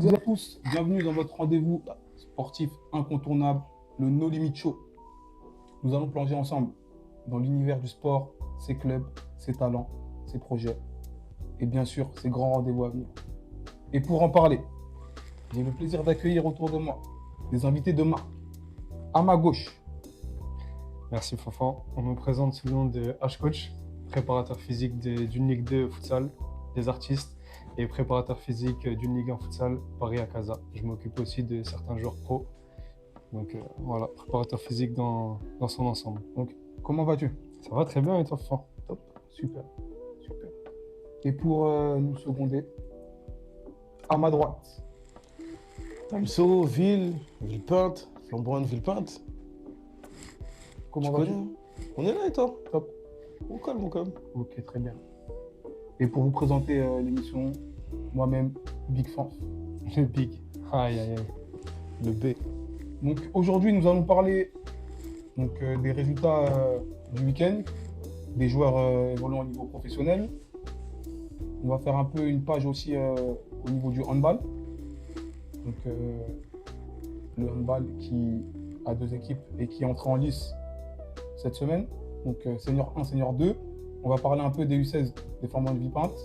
toutes et à tous, bienvenue dans votre rendez-vous sportif incontournable, le No Limit Show. Nous allons plonger ensemble dans l'univers du sport, ses clubs, ses talents, ses projets et bien sûr ses grands rendez-vous à venir. Et pour en parler, j'ai le plaisir d'accueillir autour de moi des invités de marque. À ma gauche, Merci Fanfan. On me présente sous le nom de H-Coach, préparateur physique d'une Ligue 2 futsal, des artistes et préparateur physique d'une Ligue 1 futsal, Paris à Casa. Je m'occupe aussi de certains joueurs pro. Donc voilà, préparateur physique dans son ensemble. donc comment vas-tu? Ça va très bien et toi Fanfan? Top, super, super. Et pour nous seconder, à ma droite, Tamso, Villepinte, Flamboyant de Villepinte. comment Tu vas-tu? connais, hein? On est là et toi? Top. On calme, on calme. Ok, très bien. Et pour vous présenter l'émission, moi-même, Big Fan. Le big. Aïe aïe aïe. Le B. Donc aujourd'hui, nous allons parler des résultats du week-end, des joueurs évoluant au niveau professionnel. On va faire un peu une page aussi au niveau du handball. Donc le handball qui a deux équipes et qui est entré en lice cette semaine. Donc senior 1, senior 2. On va parler un peu des U16 des Flamboyants de Villepinte.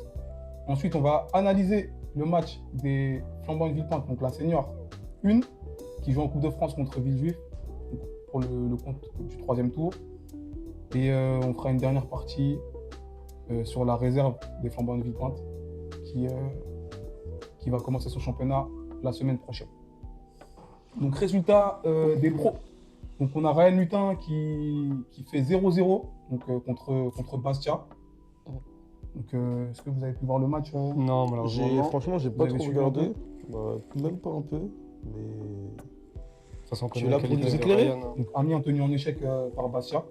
Ensuite, on va analyser le match des Flamboyants de Villepinte, donc la senior 1, qui joue en Coupe de France contre Villejuif pour le compte du troisième tour. Et on fera une dernière partie sur la réserve des Flamboyants de Villepinte qui va commencer son championnat la semaine prochaine. Donc résultat des pros. Donc on a Ryan Lutin qui fait 0-0 contre Bastia. Donc est-ce que vous avez pu voir le match Non, malheureusement. Franchement, j'ai Vous pas avez trop suivi un regardé. Même pas un peu. Mais. De toute façon, on Tu connaît es là la pour qualité nous de éclairer Ryan, hein. Donc Amiens tenu en échec par Bastia.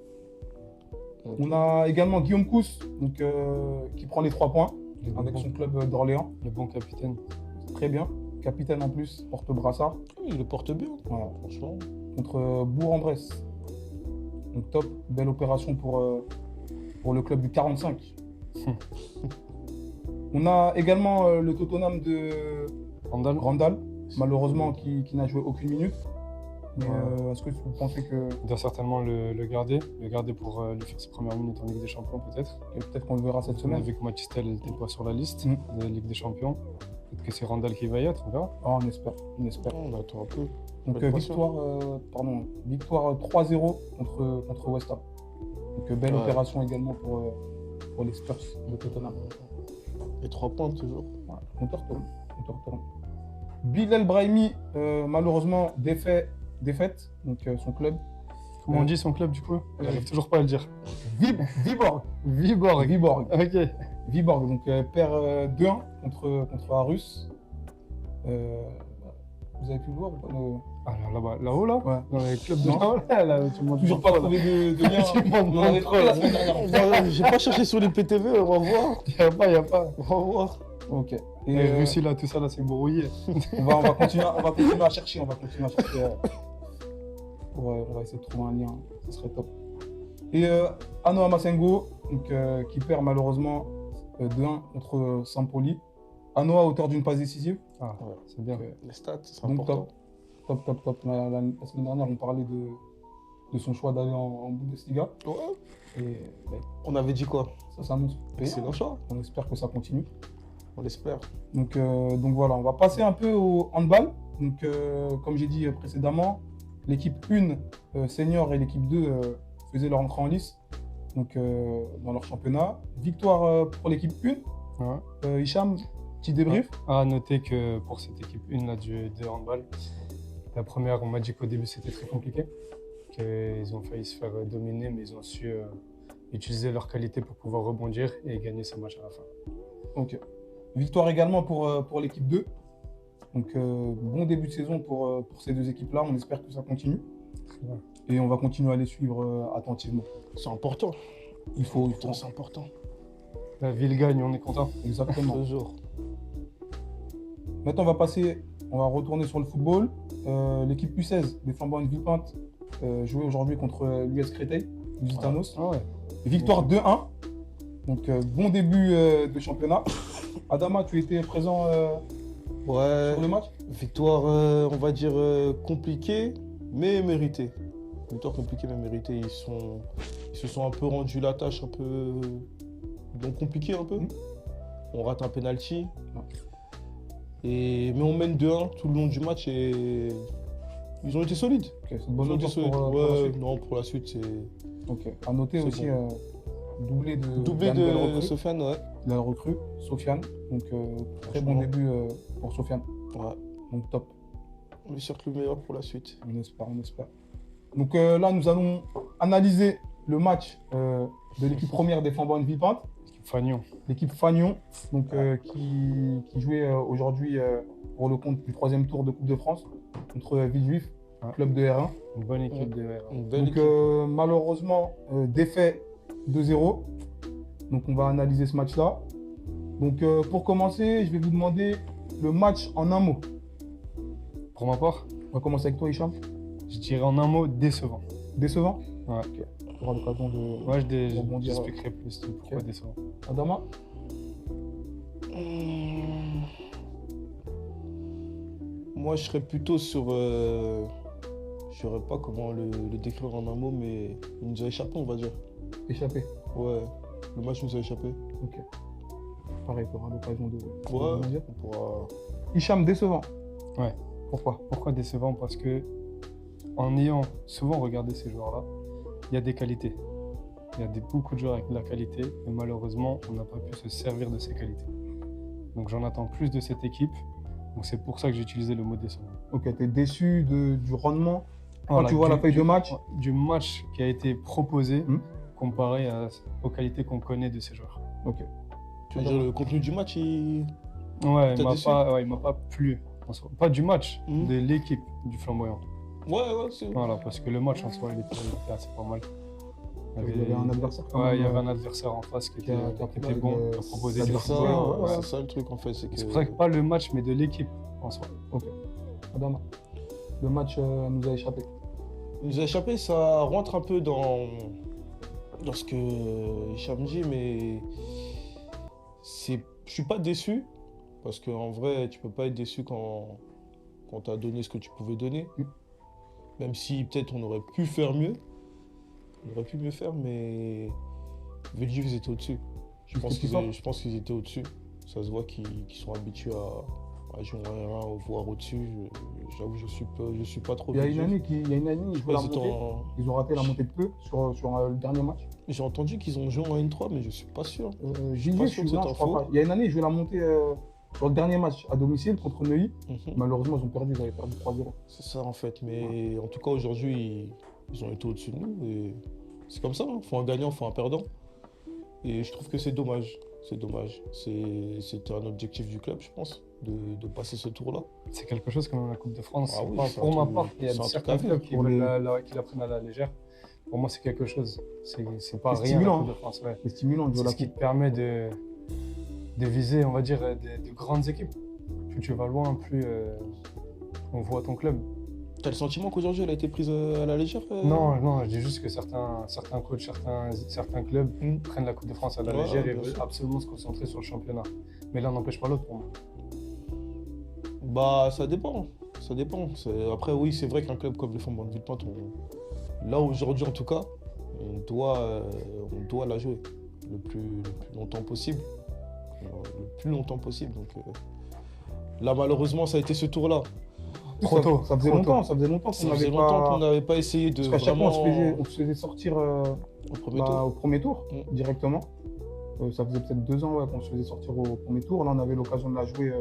Ok. On a également Guillaume Cousse qui prend les 3 points Le avec bon- son club d'Orléans. Le bon capitaine. Très bien. Capitaine en plus, porte-brassard. Il le porte bien, Voilà. franchement. Contre Bourg-en-Bresse. Donc top, belle opération pour le club du 45. On a également le Tottenham de Randall. Randall, malheureusement qui n'a joué aucune minute. Mais Ouais. est-ce que vous pensez que Il doit certainement le garder pour lui faire ses premières minutes en Ligue des Champions peut-être. peut-être qu'on le verra cette On a semaine? vu que Matistel n'était pas sur la liste Mm. de la Ligue des Champions. Peut-être que c'est Randall qui va y être, on verra. Ah, on espère, on espère. On attend un peu. Donc Faut être patient. victoire 3-0 contre West Ham. Donc belle Ouais. opération également pour les Spurs de Tottenham. Et 3 points toujours. Voilà, on te retourne. Bilal Brahimi, malheureusement défaite, donc son club. Comment on dit son club du coup? J'arrive toujours pas à le dire. Viborg. Viborg. Ok. Viborg, donc perd 2-1 contre Arus. Vous avez pu le voir ou pas Ah là-bas, là-haut là? Ouais. Dans les clubs de Non. là-haut là, tu me montres Toujours pas trop, trouvé de lien. Tu me montres On en avait trop, parlé là. la semaine dernière. J'ai pas cherché sur les PTV, on va voir. là. Y a pas. On va voir. Ok. Et Et Russie là, tout ça là, c'est brouillé. on va continuer à chercher. On va essayer de trouver un lien. Ce serait top. Et Anoa Masengo, qui perd malheureusement 2-1 contre Sampoli. Anoa, auteur d'une passe décisive. Ah, Ouais. c'est bien. Les stats, c'est Donc important. top. La semaine dernière, on parlait de son choix d'aller en Bundesliga. Ouais. Et ben, On avait dit quoi? ça s'annonce payant. C'est leur choix. On espère que ça continue. On l'espère. Donc voilà, on va passer un peu au handball. Donc comme j'ai dit précédemment, l'équipe 1 senior et l'équipe 2 faisaient leur entrée en lice donc, dans leur championnat. Victoire pour l'équipe 1. Ouais. Hicham, petit débrief. À noter que pour cette équipe 1 là, de handball, la première, on m'a dit qu'au début c'était très compliqué, qu'ils ont failli se faire dominer, mais ils ont su utiliser leur qualité pour pouvoir rebondir et gagner ce match à la fin. Ok. Victoire également pour l'équipe 2. Donc bon début de saison pour ces deux équipes-là. On espère que ça continue. Très bien. Et on va continuer à les suivre attentivement. C'est important. Il faut. C'est important. La ville gagne, on est content. Exactement. Toujours. Maintenant, on va retourner sur le football. L'équipe U16 des Flamboyants de Villepinte jouait aujourd'hui contre l'US Créteil, Lusitanos. Ah ouais. Victoire 2-1. Donc bon début de championnat. Adama, tu étais présent Ouais, sur le match? victoire, on va dire compliquée, mais méritée. Victoire compliquée, mais méritée. Ils se sont un peu rendus la tâche un peu. Donc compliqué un peu. Mhm. On rate un penalty. Ouais. Mais on mène 2-1 tout le long du match et ils ont été solides. Ok, c'est une Ils bonne ont été note solides. pour la Ouais, suite. non, pour la suite, c'est Ok. À noter C'est aussi doublé de doublé la nouvelle de recrue, Sofiane, ouais. la recrue, Sofiane. Donc très bon Franchement. début pour Sofiane. Ouais. Donc top. On lui souhaite le meilleur pour la suite. On espère, on espère. Donc là, nous allons analyser le match de l'équipe première des Flamboyants de Villepinte, Fagnon. l'équipe Fagnon, donc, qui jouait aujourd'hui pour le compte du 3e tour de Coupe de France contre Villejuif, Ouais. club de R1. Une bonne équipe de Une belle Donc équipe. malheureusement, défait 2-0. Donc on va analyser ce match-là. Donc pour commencer, je vais vous demander le match en un mot. Pour ma part, On va commencer avec toi, Hicham. je dirais en un mot décevant. Décevant? Ouais. Ok. Tu auras l'occasion de... Moi, Rebondir. j'expliquerai plus de pourquoi Ok. décevant. Adama? Moi, je serais plutôt sur. Je saurais pas comment le décrire en un mot, mais il nous a échappé, on va dire. Échappé. Ouais, le match nous a échappé. Ok. Pareil, tu auras l'occasion de Ouais, rebondir. on pourra. Hicham, décevant. Ouais. Pourquoi? Pourquoi décevant? Parce que en ayant souvent regardé ces joueurs-là, il y a des qualités. Il y a beaucoup de joueurs avec de la qualité, mais malheureusement, on n'a pas pu se servir de ces qualités. Donc j'en attends plus de cette équipe. Donc c'est pour ça que j'ai utilisé le mot décevant. Ok, tu es déçu du rendement. Quand Voilà, tu vois la feuille de match, du match qui a été proposé Hmm. comparé aux qualités qu'on connaît de ces joueurs. ok. Tu veux dire, le contenu du match, Ouais, T'as déçu il m'a pas plu. En soi. Pas du match, Hmm. de l'équipe du Flamboyant. Ouais, c'est. Voilà, parce que le match en soi, il était assez pas mal. Il y avait un adversaire quand Ouais, même, il y avait un adversaire en face qui qui a était bon, qui a proposé la des décision. choses. Ouais, ouais. C'est ça le truc en fait, c'est que. C'est pour ça que pas le match, mais de l'équipe en soi. Adama. Le match nous a échappé. Il nous a échappé, ça rentre un peu dans ce que Hicham dit, mais je suis pas déçu, parce qu'en vrai, tu peux pas être déçu quand tu as donné ce que tu pouvais donner. Mm. Même si peut-être on aurait pu faire mieux. On aurait pu mieux faire, mais Villejuif, ils étaient au-dessus. Je pense qu'ils étaient au-dessus. Ça se voit qu'ils sont habitués à jouer en R1, voire au-dessus. J'avoue, je suis pas trop Il y a une Villejuif. année, ils jouaient la Ouais, montée. Ils ont raté la montée de peu sur le dernier match. J'ai entendu qu'ils ont joué en N3, mais je suis pas sûr. J'y Pas vais, sûr de cette je crois info. pas. Il y a une année, ils jouaient la montée sur le dernier match à domicile contre Neuilly. Mhm. Malheureusement, ils ont perdu, ils avaient perdu 3-0. C'est ça en fait, mais en tout cas aujourd'hui, ils ont été au-dessus de nous et c'est comme ça, hein. Faut un gagnant, faut un perdant. Et je trouve que c'est dommage. C'est dommage. C'était un objectif du club, je pense, de passer ce tour-là. C'est quelque chose comme la Coupe de France. Ah oui, Enfin, c'est pour un ma truc- part, il y a c'est un truc certains à faire clubs qui pour veulent les- qui la prennent à la légère. Pour moi, c'est quelque chose. C'est pas C'est rien stimulant, la Coupe hein. de France. Ouais. C'est stimulant de jouer C'est la ce qui coupe. te permet de viser, on va dire, de grandes équipes. Plus tu vas loin, plus on voit ton club. T'as le sentiment qu'aujourd'hui elle a été prise à la légère Non, je dis juste que certains coachs, certains clubs Mm. prennent la Coupe de France à la Ouais, légère et bien veulent sûr. absolument se concentrer sur le championnat. Mais l'un n'empêche pas l'autre pour moi. Bah ça dépend. Ça dépend. Après oui, c'est vrai qu'un club comme le Flamboyants de Villepinte, là aujourd'hui en tout cas, on doit la jouer le plus longtemps possible. Le plus longtemps possible. Donc là malheureusement ça a été ce tour-là. Trop tôt, Ça faisait trop longtemps, tôt. ça faisait longtemps Ça qu'on faisait n'avait longtemps qu'on pas. n'avait pas essayé de Parce qu'à chaque fois, vraiment on se faisait sortir au premier tour. au premier tour Mm. directement. Ça faisait peut-être 2 ans ouais, qu'on se faisait sortir au premier tour. Là, on avait l'occasion de la jouer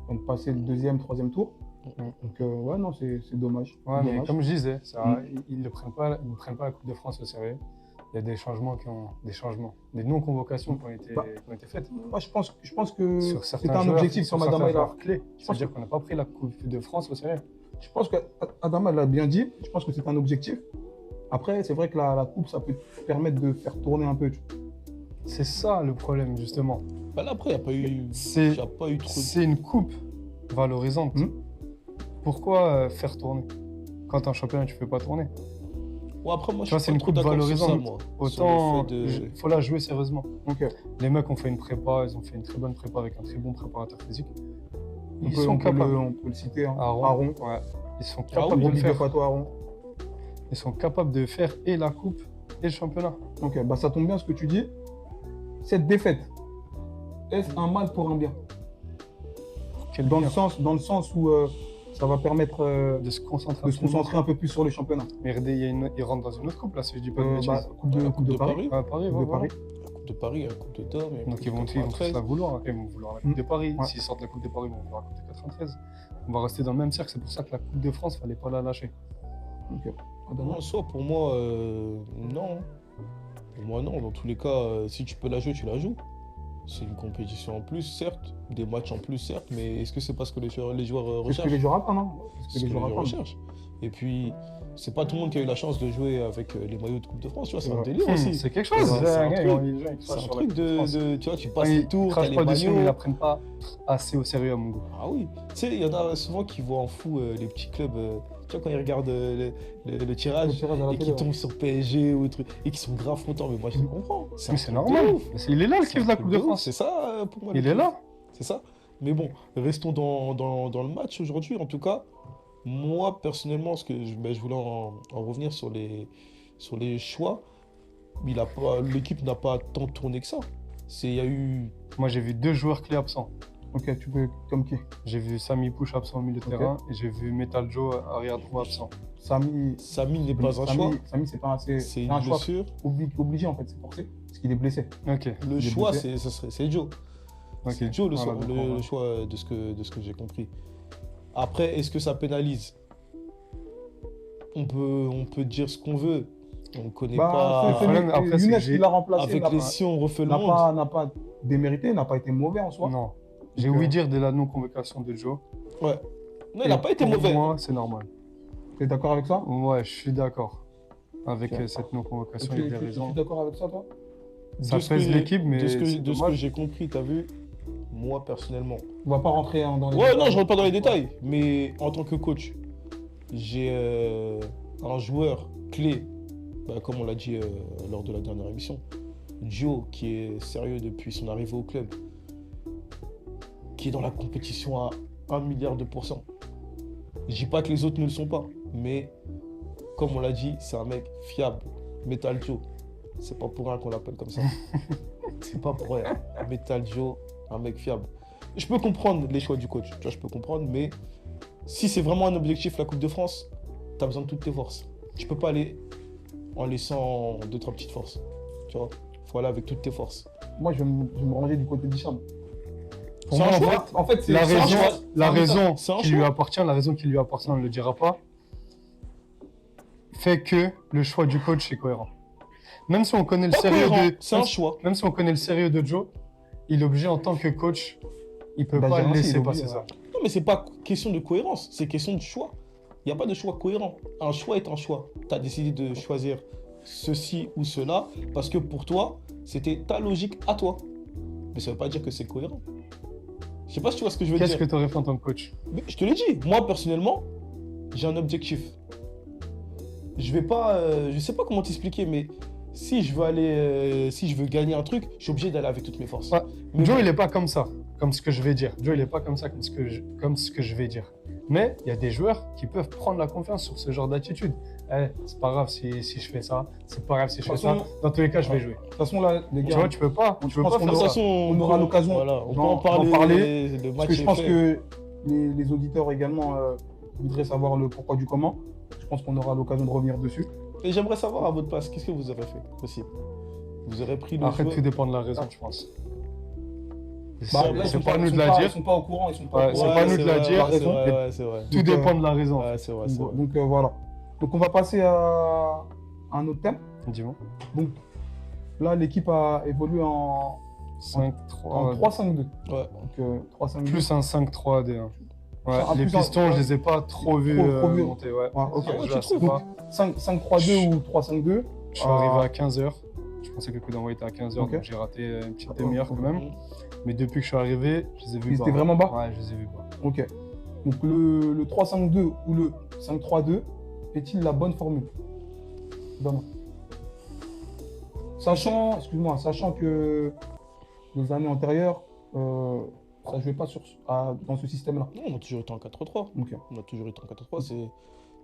quand on passait le deuxième, troisième tour. Mm. Donc, ouais, non, c'est dommage. Ouais, C'est mais dommage. comme je disais, ça, Mm. ils ne prennent pas la Coupe de France au sérieux. Il y a des changements, des non-convocations qui ont été faites. Moi, je pense que Sur c'était certains un joueurs, objectif sur Adama. certains Il a- joueurs clés. Je pense C'est-à-dire qu'on n'a pas pris la Coupe de France au sérieux. Je pense qu'Adama l'a bien dit. Je pense que c'est un objectif. Après, c'est vrai que la coupe, ça peut te permettre de faire tourner un peu. C'est ça le problème, justement. Bah là après il n'y a pas eu. C'est y a pas eu trop de. c'est une coupe valorisante. Mm. Pourquoi faire tourner? Quand en championnat, tu ne fais pas tourner. Ouais, après moi Tu je vois, suis c'est pas une trop coupe d'accord sur ça, valorisante. moi. Autant, Sur le fait de- faut la jouer sérieusement. Donc, Les mecs ont fait une prépa, ils ont fait une très bonne prépa avec un très bon préparateur physique. Ils sont capables. On peut le citer, hein. Aaron, Aaron. ouais. Ils sont Ah capables oui, de le Big faire. up à toi, Aaron. Ils sont capables de faire et la coupe et le championnat. Ok, bah ça tombe bien ce que tu dis. Cette défaite, est-ce un mal pour un bien? Quel Dans bien le sens où ça va permettre de se concentrer. de se concentrer un peu plus sur les championnats. Mais regardez, il rentre dans une autre coupe là, si je dis pas de bêtises. Bah, coupe de Paris. À Paris, Coupe ouais, de voilà. Paris. La Coupe de Paris, la Coupe de Dôme. Donc ils vont tous la vouloir. Après, ils vont vouloir la Coupe de Paris. Ouais. S'ils sortent la Coupe de Paris, ils vont vouloir la Coupe de 93. On va rester dans le même cercle. C'est pour ça que la Coupe de France, fallait pas la lâcher. Ok. Non, soit pour moi, non. Pour moi, non. Dans tous les cas, si tu peux la jouer, tu la joues. C'est une compétition en plus, certes. Des matchs en plus, certes. Mais est-ce que c'est parce que les joueurs C'est ce recherchent? que les joueurs attendent, hein. C'est C'est ce que les joueurs attendent. recherchent. Et puis, c'est pas tout le monde qui a eu la chance de jouer avec les maillots de Coupe de France. Tu vois, c'est un Ouais. délire aussi. C'est quelque chose. C'est un Les truc. gens, ils C'est un crachent sur truc la Coupe de France. tu vois, tu passes Ils les tours, t'as crachent les pas dessus, mais ils la maillots. prennent pas assez au sérieux à mon goût. Ah oui, tu sais, il y en a souvent qui voient en fou les petits clubs, tu vois, quand ils regardent le tirage Le tirage à la et qui télé, tombent sur PSG ou truc, et qui sont grave contents, mais moi je les comprends. Mais un c'est truc normal. de ouf. Mais il est là le C'est kiff un de la truc Coupe de ouf, France. c'est ça pour moi. Il le est kiff. là. C'est ça. Mais bon, restons dans le match aujourd'hui. En tout cas, moi personnellement, je voulais en revenir sur les choix. L'équipe n'a pas tant tourné que ça. Il y a eu. Moi, j'ai vu 2 joueurs clés absents. Ok, tu peux comme qui? J'ai vu Sami Pouche absent au milieu de Ok. terrain et j'ai vu Metal Joe arrière droit absent. Samy. Samy n'est pas un choix. Samy, c'est pas C'est c'est une un choix blessure. obligé en fait, c'est forcé, parce qu'il est blessé. Ok. Le Il est choix, blessé. c'est Joe. Ok. C'est Joe Voilà, donc on va- le choix de ce que j'ai compris. Après, est-ce que ça pénalise? On peut dire ce qu'on veut. On ne connaît pas. Le problème, après, c'est Younes que j'ai- qui l'a remplacé Avec les si on refait le n'a monde. pas démérité, n'a pas été mauvais en soi. Non. J'ai Donc, ouï dire de la non-convocation de Joe. Ouais. Non, il n'a Et pas été pour mauvais. moi, c'est normal. T'es d'accord avec ça? Ouais, je suis d'accord avec Ok. cette Tu non-convocation. Il y a des es raisons. d'accord avec ça, toi? Ça De ce pèse que- l'équipe, mais de ce c'est que dommage. j'ai compris, t'as vu, moi personnellement. On va pas rentrer dans les Ouais, détails. non, je rentre pas dans les détails. Mais en tant que coach, j'ai un joueur clé, comme on l'a dit lors de la dernière émission, Joe, qui est sérieux depuis son arrivée au club, qui est dans la compétition à 1 milliard de pourcents. Je dis pas que les autres ne le sont pas, mais comme on l'a dit, c'est un mec fiable. Metal Joe. C'est pas pour rien qu'on l'appelle comme ça. C'est pas pour rien. Metal Joe, un mec fiable. Je peux comprendre les choix du coach, tu vois, je peux comprendre, mais si c'est vraiment un objectif, la Coupe de France, tu as besoin de toutes tes forces. Tu peux pas aller en laissant 2-3 petites forces. Tu vois, faut aller avec toutes tes forces. Moi, je vais me ranger du côté d'Hicham. Pour C'est moi, un en choix. fait, En fait, c'est la c'est un raison, choix. la raison c'est un qui choix. lui appartient, la raison qui lui appartient, on ne le dira pas, fait que le choix du coach est cohérent. Même si on connaît le Pas sérieux cohérent, de, c'est un choix. même si on connaît le sérieux de Joe, il est obligé en tant que coach, il peut Bah, pas Gérard, le il est laisser obligé, passer ça. Non, mais c'est pas question de cohérence, c'est question de choix. Il n'y a pas de choix cohérent. Un choix est un choix. Tu as décidé de choisir ceci ou cela parce que pour toi, c'était ta logique à toi. Mais ça veut pas dire que c'est cohérent. Je sais pas si tu vois ce que je veux Qu'est-ce dire. que tu aurais fait en tant que coach? Mais je te l'ai dit, moi personnellement, j'ai un objectif. Je vais pas, je sais pas comment t'expliquer, mais si je veux aller, si je veux gagner un truc, je suis obligé d'aller avec toutes mes forces. Ouais. Mais Joe, bon, il est pas comme ça, comme ce que je vais dire. Joe, il est pas comme ça, comme ce que je vais dire. Mais il y a des joueurs qui peuvent prendre la confiance sur ce genre d'attitude. Eh, c'est pas grave si je fais ça, c'est pas grave si je fais De ça. toute façon- Dans tous les cas, je vais jouer. De toute façon, là, les Tu gars, vois, tu peux pas, tu peux pense pas qu'on de faire toute ça. façon, on aura l'occasion voilà, on peut d'en en parler. parler, Le parce match que je est pense fait. que les auditeurs également voudraient savoir le pourquoi du comment. Je pense qu'on aura l'occasion de revenir dessus. Et j'aimerais savoir à votre place, qu'est-ce que vous avez fait aussi? Vous aurez pris le Après, joueur- tout dépend de la raison, je pense. Bah, là, ils C'est sont pas à nous ils de sont la pas- dire. Ils sont pas au courant, ils sont pas Ouais, au c'est courant. pas à nous c'est de la vrai, dire. ouais, raison. c'est vrai, ouais, c'est vrai. Tout Donc, dépend de la raison. Ouais, c'est vrai, c'est vrai. Donc voilà. Donc on va passer à un autre thème. Dis-moi. Là, l'équipe a évolué en 5-3. 3-5-2. Ouais. Donc 3-5-2. Plus un 5-3 D1. Ouais, Ah, les plus un- pistons, je les ai pas trop vus trop vus. monter. Ouais. Ouais, ok. Ah ouais, Je tu sais trouves pas. 5-3-2 ou 3-5-2. Je suis arrivé à 15h. Je pensais que le coup d'envoi était à 15h, Ok. donc j'ai raté une petite demi-heure quand même. Mhm. Mais depuis que je suis arrivé, je les ai vus Ils bas. étaient vraiment bas? Ouais, je les ai vus bas. Ok. Donc le 3-5-2 ou le 5-3-2 est-il la bonne formule? Demain. Sachant que les années antérieures, ça jouait pas dans ce système-là. Non, on a toujours été en 4-3. Ok. On a toujours été en 4-3.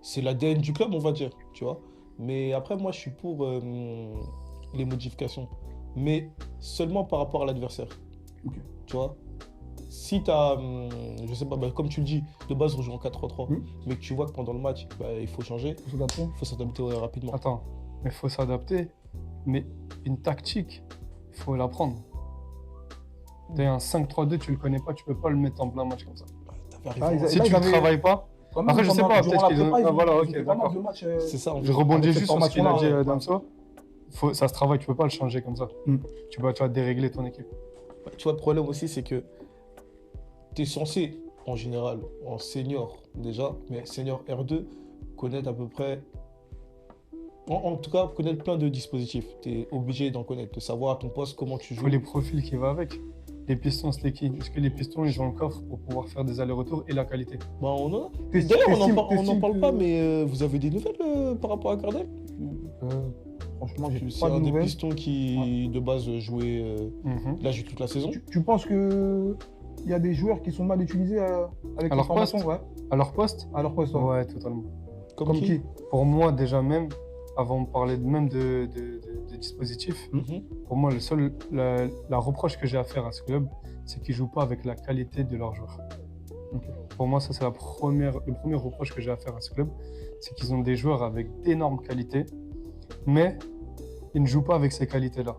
C'est l'ADN du club, on va dire, tu vois. Mais après, moi, je suis pour les modifications. Mais seulement par rapport à l'adversaire. Ok. Tu vois. Si tu as, je sais pas, bah, comme tu le dis, de base, on joue en 4-3-3. Mais que tu vois que pendant le match, bah, il faut changer. Il faut s'adapter rapidement. Attends, mais il faut s'adapter. Mais une tactique, il faut l'apprendre. T'as un 5-3-2, tu le connais pas, tu peux pas le mettre en plein match comme ça. T'avais Ah, raison. Si tu ne travailles pas, Quand même, après je sais pas, durant peut-être la qu'ils ont. prépa, Ah, voilà, ils ok, ont fait pas mal d'accord. de matchs, C'est ça, en Je fait. rebondis Avec cette juste sur ce qu'il a dit formation-là, Damso. Ça se travaille, tu peux pas le changer comme ça. Tu vas dérégler ton équipe. Bah, tu vois, le problème aussi, c'est que tu es censé, en général, en senior déjà, mais senior R2, connaître à peu près. En tout cas, connaître plein de dispositifs. Tu es obligé d'en connaître, de savoir à ton poste comment tu Il joues. faut les profils qui vont avec. Les pistons, c'était qui? Est-ce que les pistons, ils ont le coffre pour pouvoir faire des allers-retours et la qualité? Bah, on en a. T'estimes- D'ailleurs, on t'estimes n'en parle que- pas, mais vous avez des nouvelles par rapport à Cardel? Franchement, j'ai C'est pas de un des nouvelles. pistons qui, de base, jouait. Là, joue toute la saison. Tu penses que il y a des joueurs qui sont mal utilisés avec À la leur formation, poste ouais. À leur poste? À leur poste, ouais. Ouais, totalement. Comme Comme qui? qui? Pour moi, déjà même, avant de parler même de dispositifs, Mhm. pour moi, la reproche que j'ai à faire à ce club, c'est qu'ils ne jouent pas avec la qualité de leurs joueurs. Ok. Pour moi, ça, c'est le premier reproche que j'ai à faire à ce club, c'est qu'ils ont des joueurs avec d'énormes qualités, mais ils ne jouent pas avec ces qualités-là.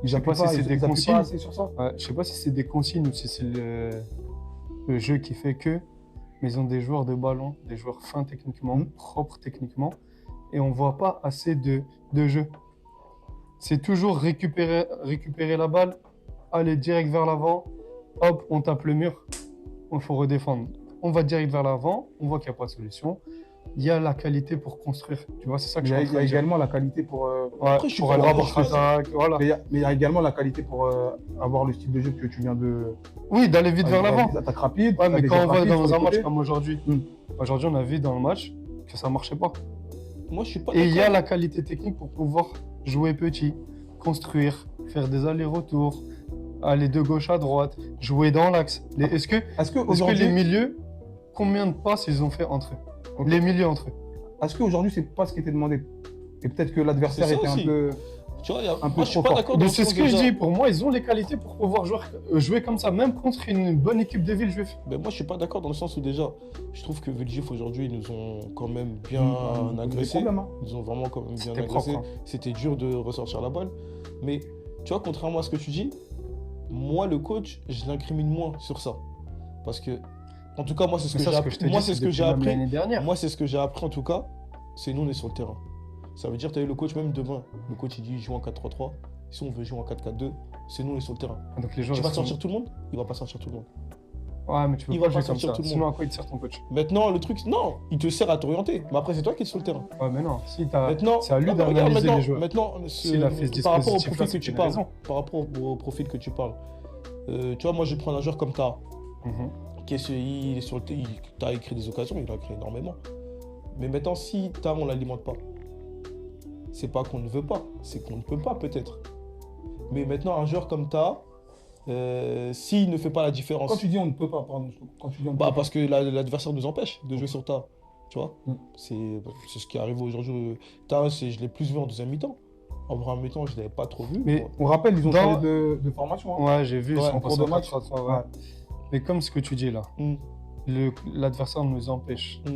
Je sais pas si c'est des ils appuient consignes. pas assez sur ça. Ouais, je sais pas si c'est des consignes ou si c'est le jeu qui fait que, mais ils ont des joueurs de ballon, des joueurs fins techniquement, propres techniquement, et on voit pas assez de jeu. C'est toujours récupérer la balle, aller direct vers l'avant, hop, on tape le mur, il faut redéfendre. On va direct vers l'avant, on voit qu'il n'y a pas de solution. Il y a la qualité pour construire. Tu vois, c'est ça que Il je y suis a, en il y train a de dire. également la qualité pour. Ouais, Après, je suis pour pas aller d'accord, avoir je pense. voilà. Mais il y a également la qualité pour avoir le style de jeu que tu viens de. Oui, d'aller vite vers l'avant. Des attaques rapides. Ouais, mais des quand jeux on va rapides sur dans les un match côtés. comme aujourd'hui, aujourd'hui on a vu dans le match que ça marchait pas. Moi, je suis pas Et il y a d'accord. la qualité technique pour pouvoir jouer petit, construire, faire des allers-retours, aller de gauche à droite, jouer dans l'axe. Est-ce que Est-ce que les aujourd'hui, milieux, combien de passes ils ont fait entre eux? Ok. Les milieux entre eux. est-ce qu'aujourd'hui c'est pas ce qui était demandé? Et peut-être que l'adversaire C'est ça était un aussi. peu. Tu vois, peu moi, je suis trop pas fort. d'accord dans Mais le c'est sens ce que je déjà- dis. Pour moi, ils ont les qualités pour pouvoir jouer comme ça, même contre une bonne équipe de Villejuif. Ben, moi, je suis pas d'accord dans le sens où déjà, je trouve que Villejuif aujourd'hui, ils nous ont quand même bien Des agressés. problèmes, hein. Ils ont vraiment quand même bien C'était agressé. propre, hein. C'était dur de ressortir la balle. Mais tu vois, contrairement à ce que tu dis, moi, le coach, je l'incrimine moins sur ça. Parce que, en tout cas, moi, c'est ce Mais que ça, j'ai ce que je te appris. Moi, dis, c'est ce que depuis j'ai même appris. l'année dernière. Moi, c'est ce que j'ai appris en tout cas. C'est nous, on est sur le terrain. Ça veut dire, tu as eu le coach, même demain. Le coach, il dit joue en 4-3-3. Si on veut jouer en 4-4-2, c'est nous, on est sur le terrain. Donc les joueurs, Tu vas ils sont- sortir tout le monde? Il va pas sortir tout le monde. Ouais, mais tu peux Il pas va jouer pas comme sortir ça. tout le Sinon, monde. à quoi il te sert ton coach? Maintenant, le truc, non, il te sert à t'orienter. Mais après, c'est toi qui es sur le terrain. Ouais, mais non. Si Maintenant, c'est à lui non, mais regarde, d'analyser maintenant, les joueurs. maintenant, S'il a fait ce par rapport au dispositif-là, profil que c'est tu une parles, raison. par rapport au profil que tu parles, tu vois, moi, je prends un joueur comme Ta, Mhm. il est sur le Ta a créé des occasions, il a créé énormément. Mais maintenant, si Ta, on l'alimente pas, c'est pas qu'on ne veut pas, c'est qu'on ne peut pas peut-être. Mais maintenant, un joueur comme Ta, s'il ne fait pas la différence, Quand tu dis on ne peut pas, pardon. Quand tu dis on ne bah, peut pas. parce que l'adversaire nous empêche de jouer sur Ta. Tu vois, Mm. c'est ce qui arrive aujourd'hui. Ta, je l'ai plus vu en deuxième mi-temps. En première mi-temps, je ne l'avais pas trop vu. Mais On rappelle, ils ont Dans- changé de formation. Hein. ouais, j'ai vu, Ouais, ils sont en cours passés de en match. 4-3-3, ouais. Ouais. Mais comme ce que tu dis là, Mm. l'adversaire nous empêche. Mm.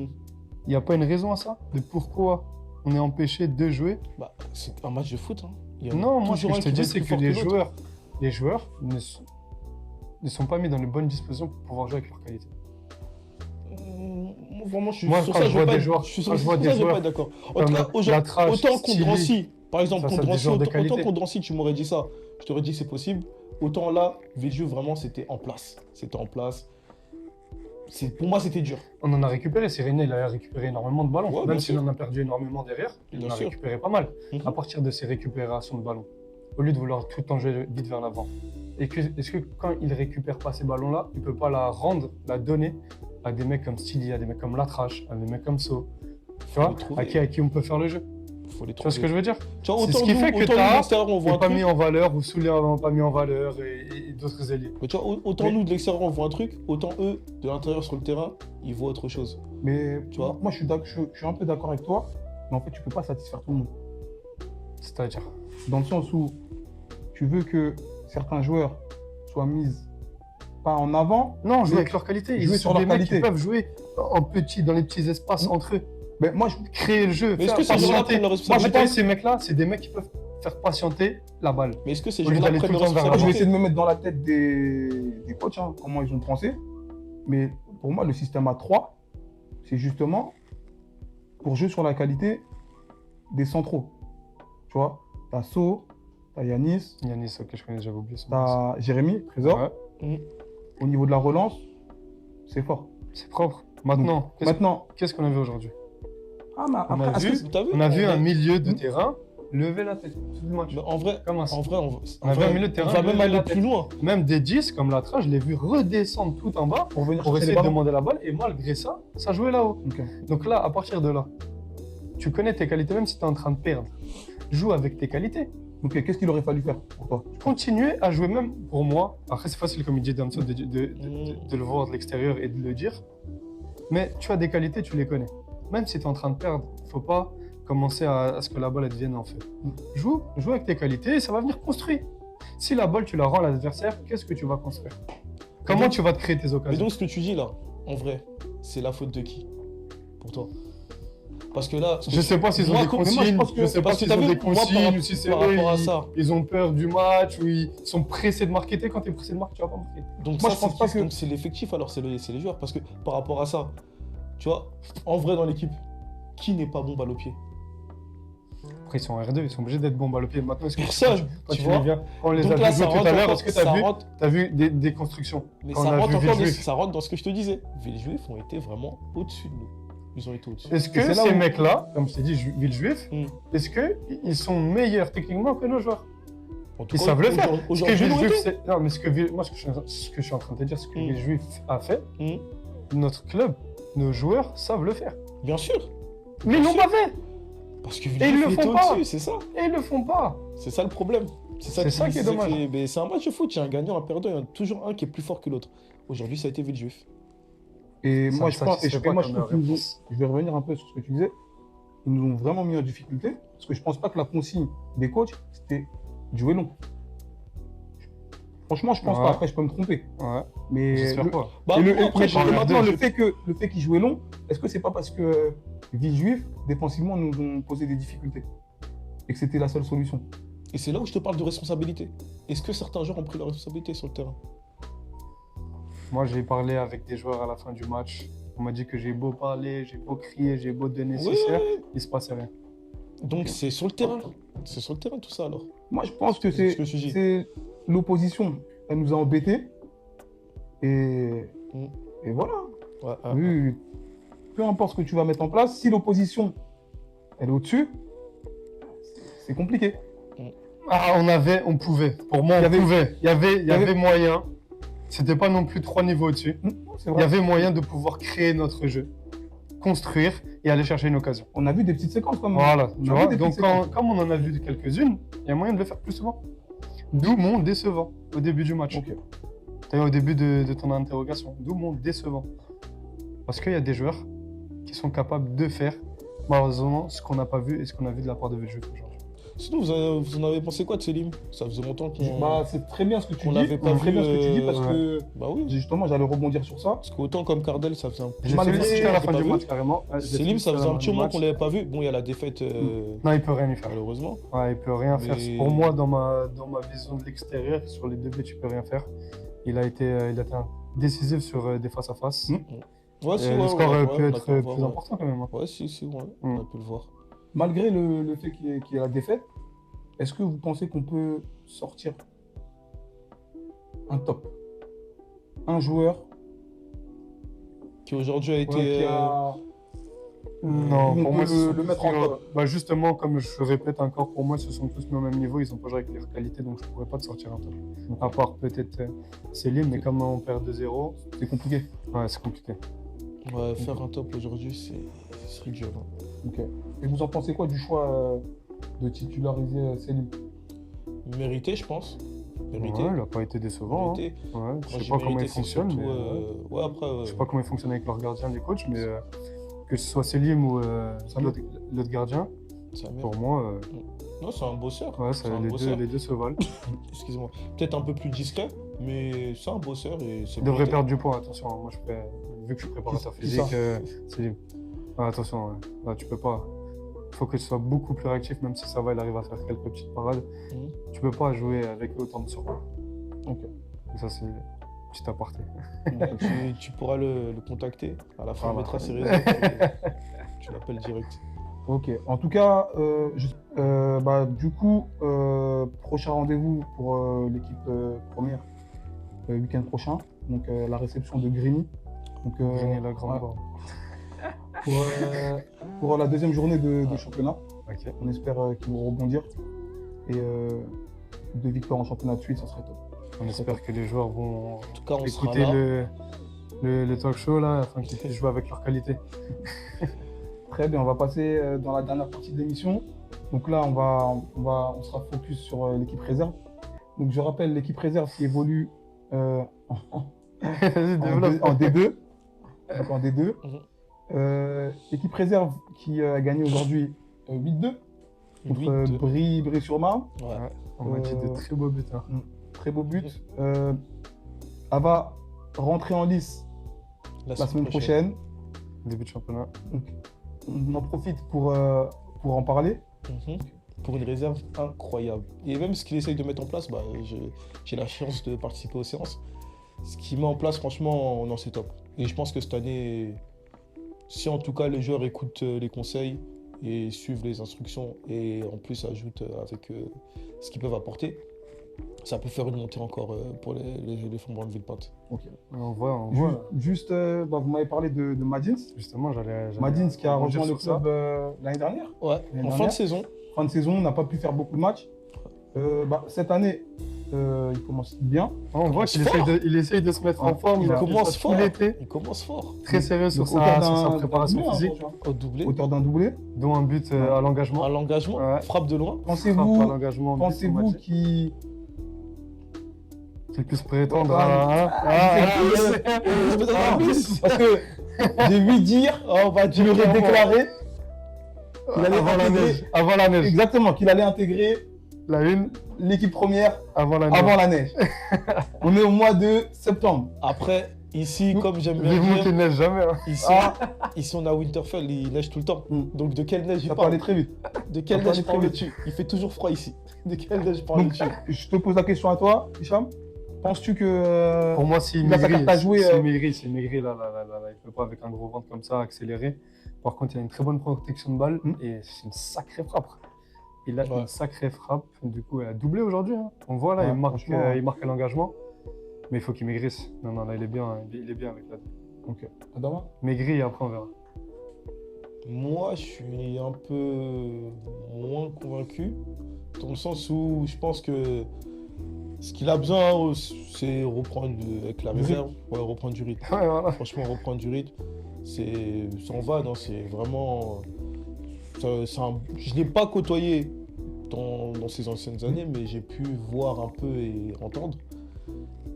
Il n'y a pas une raison à ça? De pourquoi on est empêché de jouer? Bah, c'est un match de foot. Hein. Il y a Non, moi ce toujours que un je te qui va dis, être c'est plus que fort l'autre. les joueurs ne sont pas mis dans les bonnes dispositions pour pouvoir jouer avec leur qualité. Moi, vraiment, je suis Moi, sur quand ça, je vois vais pas des être- joueurs- je suis quand sur je vois ça, des je vais joueurs pas être d'accord. En comme tout cas, Latrache, autant contre Stili, Drancy, par exemple, ça, contre c'est des joueurs de Drancy, qualité. autant contre Drancy, tu m'aurais dit ça, je t'aurais dit c'est possible. Autant là, Villedieu, vraiment, c'était en place. C'était en place. Pour moi, c'était dur. On en a récupéré. Cyril, il a récupéré énormément de ballons. Ouais, Même bien s'il sûr. en a perdu énormément derrière, il Bien en a sûr. récupéré pas mal. Mhm. À partir de ses récupérations de ballons, au lieu de vouloir tout le temps jouer vite vers l'avant. Est-ce que quand il récupère pas ces ballons-là, il peut pas la rendre, la donner à des mecs comme Stili, à des mecs comme Latrache, à des mecs comme So, tu vois, le trouver. à qui on peut faire le jeu? faut les Tu vois ce trouver. que je veux dire? Tu vois, C'est autant ce qui nous, fait que autant nous, de t'as l'extérieur, on voit n'est un pas truc. mis en valeur, ou Souley n'a pas mis en valeur, et d'autres ailiers. Mais tu vois, autant Mais- nous, de l'extérieur, on voit un truc, autant eux, de l'intérieur sur le terrain, ils voient autre chose. Mais Tu vois. moi, je suis un peu d'accord avec toi, mais en fait, tu peux pas satisfaire tout le monde. C'est-à-dire. Dans le sens où tu veux que certains joueurs soient mis pas en avant. Non, jouer mais avec leur qualité. jouer Ils sur sont leur des mecs qui qualité. peuvent jouer en petit, dans les petits espaces entre eux. Mais moi, je, Créer le jeu, Mais est-ce faire que ces joueurs-là patienter. prennent leur Moi, je responsabilité? pense que ces mecs-là, c'est des mecs qui peuvent faire patienter la balle. Mais est-ce que ces Au lieu joueurs-là d'aller prennent tout leur le temps vers moi, je vais responsabilité? essayer de me mettre dans la tête des coachs, hein, comment ils ont pensé. Mais pour moi, le système A3, c'est justement pour jouer sur la qualité des centraux. Tu vois, t'as So, t'as Yanis, Yanis, ok, je connais, j'avais oublié son nom. t'as Jérémy, Trésor. Ouais, Au niveau de la relance, c'est fort. c'est propre. Maintenant, Maintenant, qu'est-ce qu'on a vu aujourd'hui? ah, mais On a après, est-ce vu- que T'as vu? On a vu En un vrai- milieu de Hmm. terrain lever la tête tout le match. Mais en vrai, Comme un- en vrai, On a vu un milieu de terrain on va même lever aller la plus loin. Même des 10 comme Latra, je l'ai vu redescendre tout en bas pour venir pour chercher essayer les de ballons. demander la balle, et malgré ça, ça jouait là-haut. Ok. Donc là, à partir de là, tu connais tes qualités, même si tu es en train de perdre. Joue avec tes qualités. Ok, qu'est-ce qu'il aurait fallu faire pour toi? Continuer à jouer, même pour moi. Après, c'est facile, comme il dit Damso, de le voir de l'extérieur et de le dire. Mais tu as des qualités, tu les connais. Même si tu es en train de perdre, il ne faut pas commencer à ce que la balle elle devienne en feu. Joue avec tes qualités et ça va venir construire. Si la balle, tu la rends à l'adversaire, qu'est-ce que tu vas construire? Comment donc- tu vas te créer tes Mais occasions? donc, ce que tu dis là, en vrai, c'est la faute de qui? Pour toi? Parce que là, Je sais pas s'ils ont Moi, des comme- moi, je consignes, pense que- je sais pas parce que s'ils t'as ont vu, des moi, par consignes rapport- ou si c'est par eux, rapport à ça. ils ont peur du match ou ils sont pressés de marquer. Quand tu es pressé de marquer, tu vas pas marquer. Donc Moi, ça, je pense c'est pas qui- que- donc c'est l'effectif, alors c'est les joueurs. Parce que par rapport à ça, tu vois, en vrai dans l'équipe, qui n'est pas bon balle au pied? Après, ils sont en R2, ils sont obligés d'être bons balle au pied. Maintenant, est-ce que Personne, quand tu tu vois. les viens, quand on les Donc a là, vus ça tout rentre à l'heure, encore- est-ce que tu ça as vu, rentre- des constructions? Mais Quand ça on a rentre vu encore dans, Villejuif. ça rentre dans ce que je te disais. Villejuif ont été vraiment au-dessus de nous. Ils ont été au-dessus. Est-ce Et que c'est là ces où- mecs-là, comme je t'ai dit, Villejuif, Hmm. est-ce qu'ils sont meilleurs techniquement que nos joueurs? En tout Ils cas, savent le faire. aujourd'hui- Ce que Aujourd'hui, Villejuif, non, c'est- non, mais moi, ce que je suis en train de te dire, ce que Hmm. Villejuif a fait, Hmm. notre club, nos joueurs savent le faire. bien sûr. Mais ils l'ont pas fait! Parce que ils Villejuif le était font pas. au-dessus, c'est ça. Et ils le font pas! C'est ça le problème. C'est ça qui est dommage. Mais c'est un match de foot, il y a un gagnant, un perdant, il y en a toujours un qui est plus fort que l'autre. Aujourd'hui, ça a été Villejuif. Et Ça moi, me je pense, satisfait et pas moi, je comme trouve qu'ils nous ont- réponse. je vais revenir un peu sur ce que tu disais. Ils nous ont vraiment mis en difficulté parce que je pense pas que la consigne des coachs, c'était de jouer long. Franchement, je pense Ouais. pas. Après, je peux me tromper. Ouais, Mais j'espère le- pas. Bah, et moi, le- après, mais j'ai- parle maintenant, de- le fait qu'ils jouaient long, est-ce que c'est pas parce que Villejuif, défensivement, nous ont posé des difficultés et que c'était la seule solution? Et c'est là où je te parle de responsabilité. Est-ce que certains joueurs ont pris leur responsabilité sur le terrain? Moi, j'ai parlé avec des joueurs à la fin du match. On m'a dit que j'ai beau parler, j'ai beau crier, j'ai beau donner nécessaire, il se passait rien. Donc c'est sur le terrain. C'est sur le terrain tout ça alors. Moi, je pense que C'est ce que tu dis. c'est l'opposition. Elle nous a embêtés. Et, Mm. et voilà. Ouais, Vu, peu importe ce que tu vas mettre en place, si l'opposition elle est au-dessus, c'est compliqué. Ah, on pouvait. Pour moi, Il y on avait- pouvait. Il y avait- avait moyen. C'était pas non plus 3 niveaux au-dessus. C'est Il y vrai. avait moyen de pouvoir créer notre jeu, construire et aller chercher une occasion. On a vu des petites séquences comme Voilà, On tu a vois. vu des Donc, petites séquences. comme on en a vu quelques-unes, il y a moyen de le faire plus souvent. D'où mon décevant au début du match. Ok. D'ailleurs, au début de ton interrogation. D'où mon décevant. Parce qu'il y a des joueurs qui sont capables de faire, malheureusement, ce qu'on n'a pas vu et ce qu'on a vu de la part de Villejuif aujourd'hui. Sinon, vous en avez pensé quoi de Selim? Ça faisait longtemps qu'on. Bah, c'est très bien ce que tu On dis. l'avait pas C'est très vu, bien ce que tu dis parce ouais. que Bah oui. justement, j'allais rebondir sur ça. Parce qu'autant comme Cardel, ça faisait un J'ai Malgré- félicité à la j'ai fin pas du vu. match, carrément. Selim, ça faisait un petit moment qu'on l'avait pas vu. Bon, il y a la défaite, Non, il peut rien y faire. malheureusement. Ouais, il peut rien faire. Mais- Pour moi, dans ma vision de l'extérieur, sur les deux buts, il peut rien faire. Il a été décisif sur des face-à-face. Ouais, si, Et ouais, le score ouais, peut on a être pu le plus voir, ouais. important quand même. Hein. Ouais, si, ouais. Mm. On a pu le voir. Malgré le fait qu'il y ait la défaite, est-ce que vous pensez qu'on peut sortir un top? Un joueur Qui aujourd'hui a été. qui a... Non, on pour peut moi, ce sont le tous mettre en nos- top. bah justement, comme je répète encore, pour moi, ce sont tous mis au même niveau. Ils ont pas joué avec leur qualité, donc je pourrais pas te sortir un top. À part peut-être Céline, mais comme on perd 2-0, C'est compliqué. ouais, c'est compliqué. Ouais, faire un top aujourd'hui, ce serait dur. Hein. Ok. Et vous en pensez quoi du choix de titulariser Selim? Mérité, je pense. Mérité. Ouais, il n'a pas été décevant. Mérité. Hein. Ouais, Moi, je sais j'ai pas comment mérité, il c'est fonctionne, surtout, mais ouais, après, je sais pas comment il fonctionne avec leurs gardiens, les coachs, mais que ce soit Selim ou Samuel. l'autre gardien, ça mérite. pour moi, Non, c'est un bosseur. ouais, C'est un les bosseur. deux se valent. Excuse-moi. Peut-être un peu plus discret, mais c'est un bosseur et c'est Il devrait mérité. perdre du poids, attention. Moi, vu que je suis préparateur Qui physique, ça Selim. Ah, attention, ouais. Là, tu peux pas. Il faut que tu sois beaucoup plus réactif, même si ça va, il arrive à faire quelques petites parades. Mhm. Tu peux pas jouer avec autant de surpoids. Ok. Et ça, c'est petit aparté. Tu pourras le contacter. À la fin, on Voilà. mettra ses réseaux. Tu l'appelles direct. Ok. En tout cas, du coup, prochain rendez-vous pour l'équipe première week-end prochain. Donc la réception de Grigny. Donc Gagner la grande ouais, borne. pour la deuxième journée de championnat. Ok. On espère qu'ils vont rebondir. Et 2 victoires en championnat de suite, ça serait top. On espère que les joueurs vont En tout cas, on sera écouter là. le talk show là, afin qu'ils puissent jouer avec leur qualité. Très bien, on va passer dans la dernière partie de l'émission. Donc là, on sera focus sur l'équipe réserve. Donc je rappelle l'équipe réserve qui évolue Vas-y, développe. en D2. Donc en D2. Mhm. Équipe réserve qui a gagné aujourd'hui 8-2 contre 8-2. Brie-sur-Marne. Ouais. On m'a dit de Euh, très beaux buts. Hein. Très beau but. Elle va rentrer en lice la semaine prochaine. Début de championnat. Donc, on en profite pour en parler. Mhm. Pour une réserve incroyable. Et même ce qu'il essaye de mettre en place, j'ai la chance de participer aux séances. Ce qu'il met en place, franchement, non, c'est top. Et je pense que cette année, si en tout cas les joueurs écoutent les conseils et suivent les instructions et en plus ajoutent avec ce qu'ils peuvent apporter, ça peut faire une montée encore pour les Flamboyants de Villepinte. On voit. Juste, vous m'avez parlé de Madins. Justement, j'allais Madins qui a rebondir rejoint le sur ça. club l'année dernière. Ouais, L'année en fin dernière. de saison. Fin de saison, on n'a pas pu faire beaucoup de matchs. Cette année, il commence bien. On voit qu'il fort. essaye de se mettre en Ouais, forme. Il a commence fait fort. tout l'été, Il commence fort. très sérieux sur Donc, auteur sa d'un préparation doublé, hein, physique, franchement. Au doublé. Auteur d'un doublé. dont un but à l'engagement. À l'engagement. Ouais. Frappe de loin. Frappe à Pensez-vous l'engagement. qu'il Qu'il puisse prétendre Ah, à. Parce que j'ai vu dire, on va dire déclarer qu'il allait Avant la intégrer- neige. Avant la neige. Exactement, qu'il allait intégrer La une, l'équipe première avant la neige. avant la neige. On est au mois de septembre. Après, ici, comme j'aime bien Vivement dire, qu'il neige jamais. Hein. ici on a Winterfell, il neige tout le temps. Mm. Donc de quelle neige il Ça peut aller parle? très vite. De quelle ça neige peut aller très parles-tu? Il fait toujours froid ici. De quelle neige parles-tu? Donc, je te pose la question à toi, Hicham. Penses-tu que Pour moi, s'il il a sa maigrit, carte à jouer, s'il maigrit, là, il peut pas avec un gros ventre comme ça accélérer. Par contre, il a une très bonne protection de balle et c'est une sacrée frappe. Il a Ouais. une sacrée frappe. Du coup, il a doublé aujourd'hui. Hein. On voit là, Ouais, il marque franchement, à l'engagement. Mais il faut qu'il maigrisse. Non, là, il est bien avec la. Ok. Adama Maigri et après on verra. Moi, je suis un peu moins convaincu, dans le sens où je pense que ce qu'il a besoin, c'est reprendre avec la Du réserve, ouais, reprendre du rythme. Ouais, voilà. Franchement, reprendre du rythme, c'est sans vanne, hein, c'est vraiment. Je ne l'ai pas côtoyé dans ses anciennes années, mais j'ai pu voir un peu et entendre.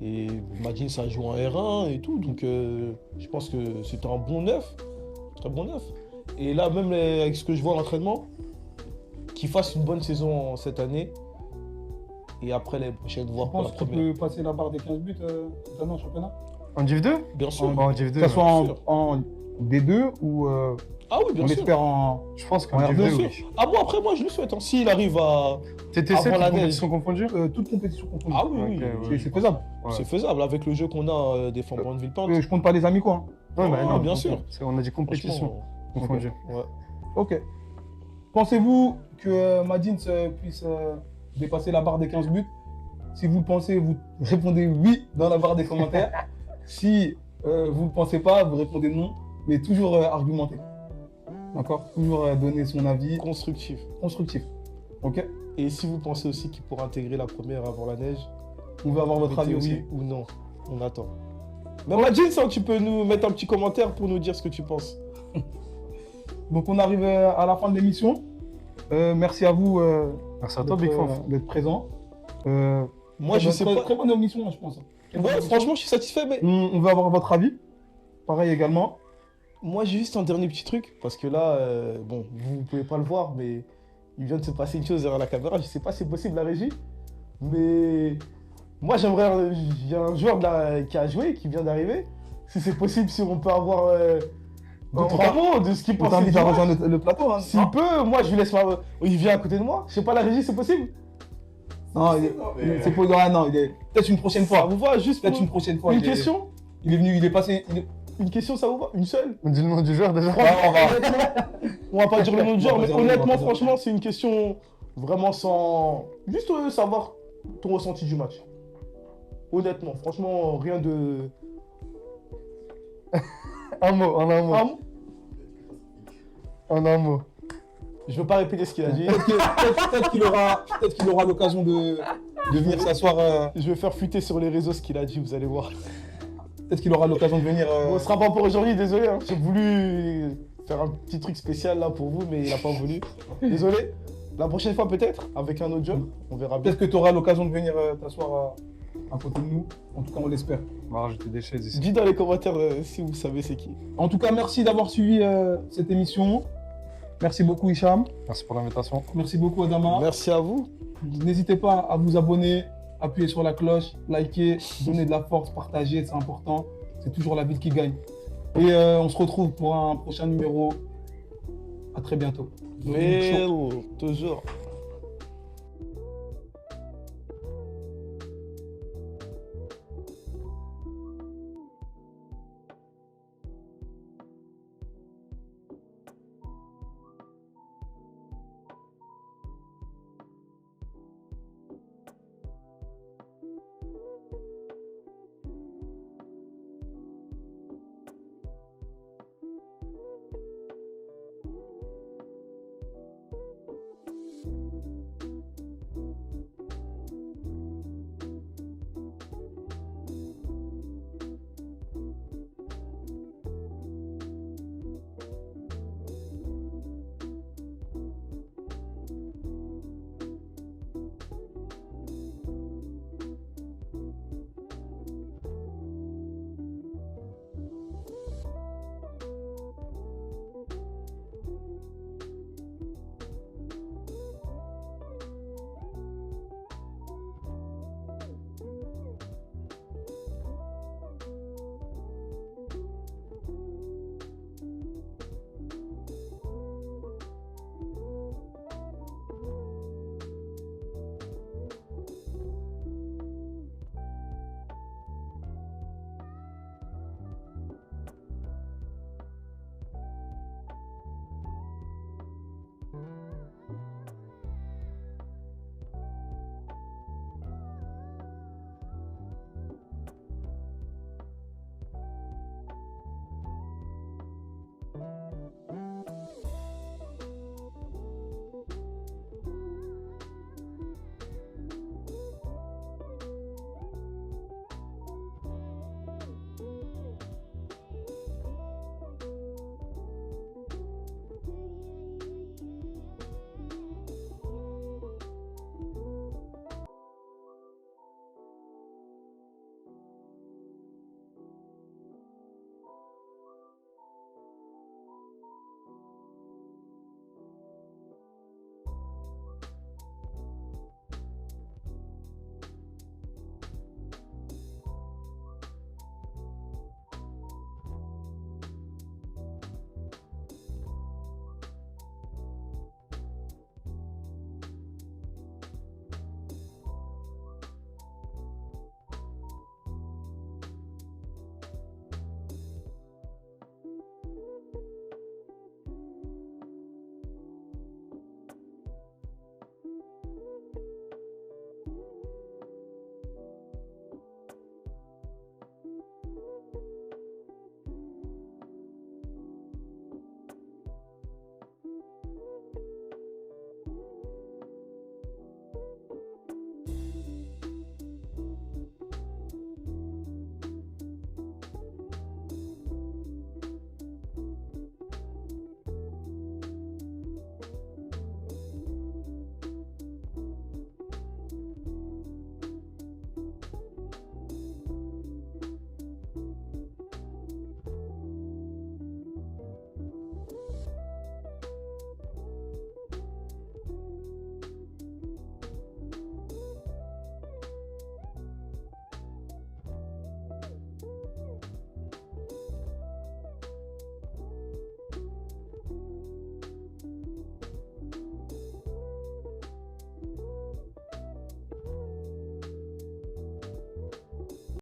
Et Madine, ça joue en R1 et tout, donc je pense que c'était un bon neuf, très bon neuf. Et là, même avec ce que je vois à l'entraînement, qu'il fasse une bonne saison cette année, et après l'année prochaine, Tu voir pour la penses qu'il première. peut passer la barre des 15 buts cette année en championnat? En Div 2 Bien sûr. En Div 2. Que ce soit bien sûr. en D2 ou Ah oui, bien on sûr. espère en. Je pense qu'en Ouais, Div bien 2, sûr. oui. Ah bon, après, moi, je le souhaite. Hein. S'il arrive à. TTC, Avant toutes la neige. compétitions confondues toute compétition confondue. Ah oui, oui, Ok, oui. ouais. C'est faisable. Ouais. C'est faisable avec le jeu qu'on a des Flamboyants de Villepinte. Je compte pas les amicaux. Hein. Ouais, bah, Ah, non, bien ok. sûr. On a dit compétition Franchement, confondues. ouais. Ok. Pensez-vous que Madins puisse dépasser la barre des 15 buts? Si vous le pensez, vous répondez oui dans la barre des commentaires. Si vous ne le pensez pas, vous répondez non, mais toujours argumenté. D'accord? Toujours donner son avis Constructif. constructif. Ok? Et si vous pensez aussi qu'il pourra intégrer la première avant la neige, On veut avoir votre mettez avis aussi. oui ou non. On attend. Mais Madine, tu peux nous mettre un petit commentaire pour nous dire ce que tu penses. Donc on arrive à la fin de l'émission. Merci à vous Merci à toi, Big Fof. d'être présent. Moi, je sais pas. Très bonne émission, je pense. Très bonne Ouais, émission. franchement, je suis satisfait, mais On veut avoir votre avis. Pareil également. moi, j'ai juste un dernier petit truc. Parce que là, bon, vous pouvez pas le voir, mais il vient de se passer une chose derrière la caméra. Je sais pas si c'est possible, la régie. Mais moi, j'aimerais. Il y a un joueur qui a joué, qui vient d'arriver. Si c'est possible, si on peut avoir On trois mots de ce qu'il On pense. t'invite à rejoindre le plateau. Hein. S'il peut, moi, je lui laisse il vient à côté de moi. Je sais pas, la régie, c'est possible? Non, c'est pas grave, non, il est peut-être une prochaine Ça fois. vous va? Juste Peut-être pour une prochaine fois. une il est- question? Il est venu, il est passé. Une question, ça vous va? Une seule? On dit le nom du joueur déjà. On va pas dire le nom du genre, On va mais pas dire le nom, on va honnêtement, pas dire. franchement, c'est une question vraiment sans. Juste savoir ton ressenti du match. Honnêtement, franchement, rien de. Un mot, en un mot. Ah, En un mot. je veux pas répéter ce qu'il a dit. Peut-être qu'il aura l'occasion de venir s'asseoir. Je vais faire fuiter sur les réseaux ce qu'il a dit, vous allez voir. Peut-être qu'il aura l'occasion de venir. Bon, ce sera pas pour aujourd'hui, désolé. Hein. J'ai voulu faire un petit truc spécial là pour vous, mais il a pas voulu. Désolé. La prochaine fois peut-être, avec un autre job, on verra bien. Peut-être que tu auras l'occasion de venir t'asseoir à côté de nous. En tout cas, on l'espère. On va rajouter des chaises ici. Dites dans les commentaires si vous savez c'est qui. En tout cas, merci d'avoir suivi cette émission. Merci beaucoup, Hicham. Merci pour l'invitation. Merci beaucoup, Adama. Merci à vous. N'hésitez pas à vous abonner, appuyer sur la cloche, liker, donner de la force, partager, c'est important. C'est toujours la ville qui gagne. Et on se retrouve pour un prochain numéro. À très bientôt. Mais toujours.